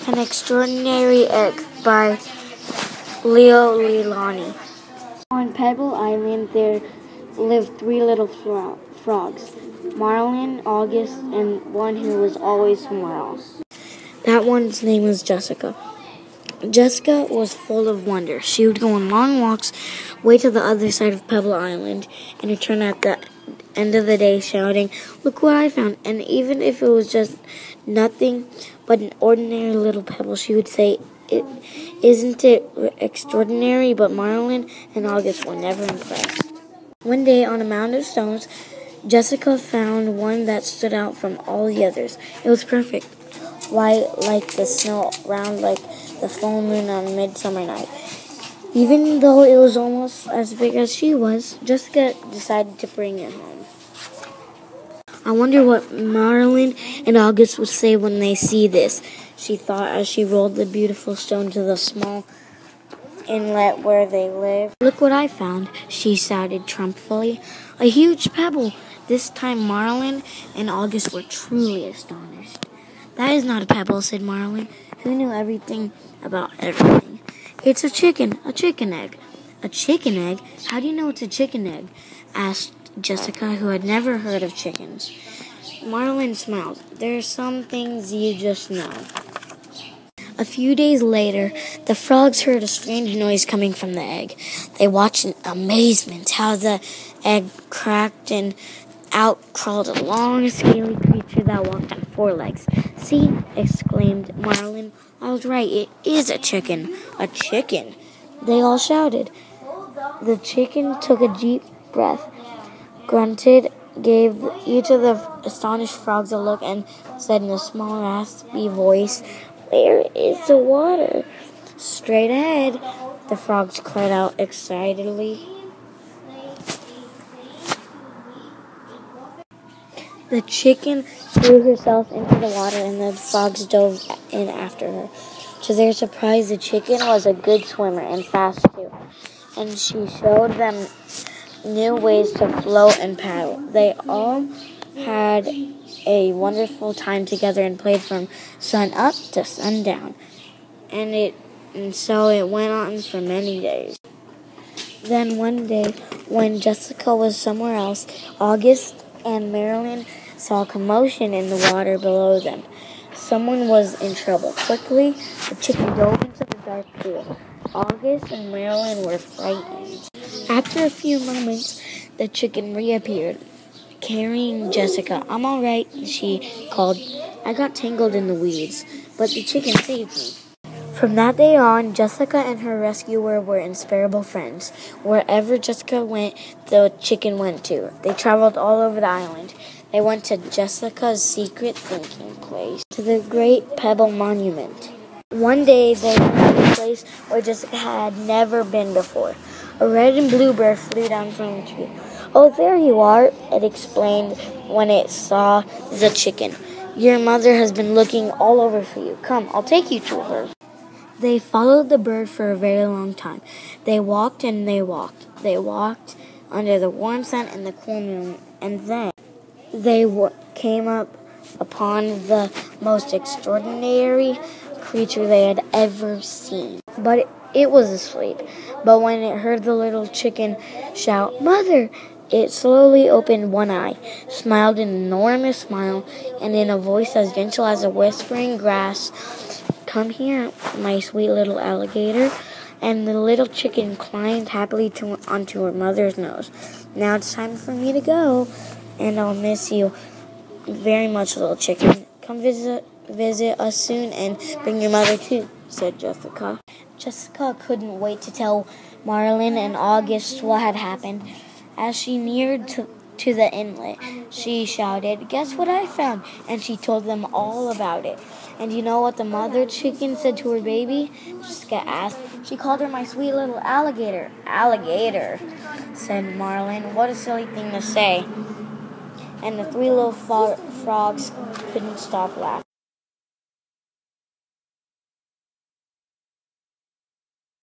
An Extraordinary Egg by Leo Leilani. On Pebble Island, there lived three little frogs, Marlin, August, and one who was always somewhere else. That one's name was Jessica. Jessica was full of wonder. She would go on long walks way to the other side of Pebble Island and return at the end of the day shouting, "Look what I found." And even if it was just nothing but an ordinary little pebble, she would say, "Isn't it extraordinary?" But Marlin and August were never impressed. One day on a mound of stones, Jessica found one that stood out from all the others. It was perfect, white like the snow, round like the full moon on a midsummer night. Even though it was almost as big as she was, Jessica decided to bring it home. I wonder what Marlin and August would say when they see this, she thought as she rolled the beautiful stone to the small inlet where they lived. "Look what I found," she shouted triumphantly. "A huge pebble." This time Marlin and August were truly astonished. "That is not a pebble," said Marlin, who knew everything about everything. "It's a chicken egg." "A chicken egg? How do you know it's a chicken egg?" asked Jessica, who had never heard of chickens. Marlin smiled. "There are some things you just know." A few days later, the frogs heard a strange noise coming from the egg. They watched in amazement how the egg cracked and out crawled a long, scaly creature that walked on four legs. "See," exclaimed Marlin. "I was right. It is a chicken." "A chicken!" they all shouted. The chicken took a deep breath, grunted, gave each of the astonished frogs a look, and said in a small, raspy voice, "Where is the water?" "Straight ahead," the frogs cried out excitedly. The chicken threw herself into the water, and the frogs dove in after her. To their surprise, the chicken was a good swimmer and fast too, and she showed them new ways to float and paddle. They all had a wonderful time together and played from sun up to sundown, and so it went on for many days. Then one day, when Jessica was somewhere else, August and Marilyn saw a commotion in the water below them. Someone was in trouble. Quickly, the chicken dove into the dark pool. August and Marilyn were frightened. After a few moments, the chicken reappeared, carrying Jessica. "I'm all right," she called. "I got tangled in the weeds, but the chicken saved me." From that day on, Jessica and her rescuer were inseparable friends. Wherever Jessica went, the chicken went too. They traveled all over the island. They went to Jessica's secret thinking place, to the Great Pebble Monument. One day, they went to a place where Jessica had never been before. A red and blue bird flew down from a tree. "Oh, there you are," it explained when it saw the chicken. "Your mother has been looking all over for you. Come, I'll take you to her." They followed the bird for a very long time. They walked and they walked. They walked under the warm sun and the cool moon, and then they came up upon the most extraordinary creature they had ever seen. But it was asleep. But when it heard the little chicken shout, "Mother!" it slowly opened one eye, smiled an enormous smile, and in a voice as gentle as a whispering grass, "Come here, my sweet little alligator." And the little chicken climbed happily onto her mother's nose. "Now it's time for me to go, and I'll miss you very much, little chicken. Come visit us soon and bring your mother too," said Jessica. Jessica couldn't wait to tell Marlin and August what had happened. As she neared to the inlet, she shouted, "Guess what I found?" And she told them all about it. And you know what the mother chicken said to her baby? Jessica asked. "She called her my sweet little alligator." "Alligator," said Marlin. "What a silly thing to say." And the three little frogs couldn't stop laughing.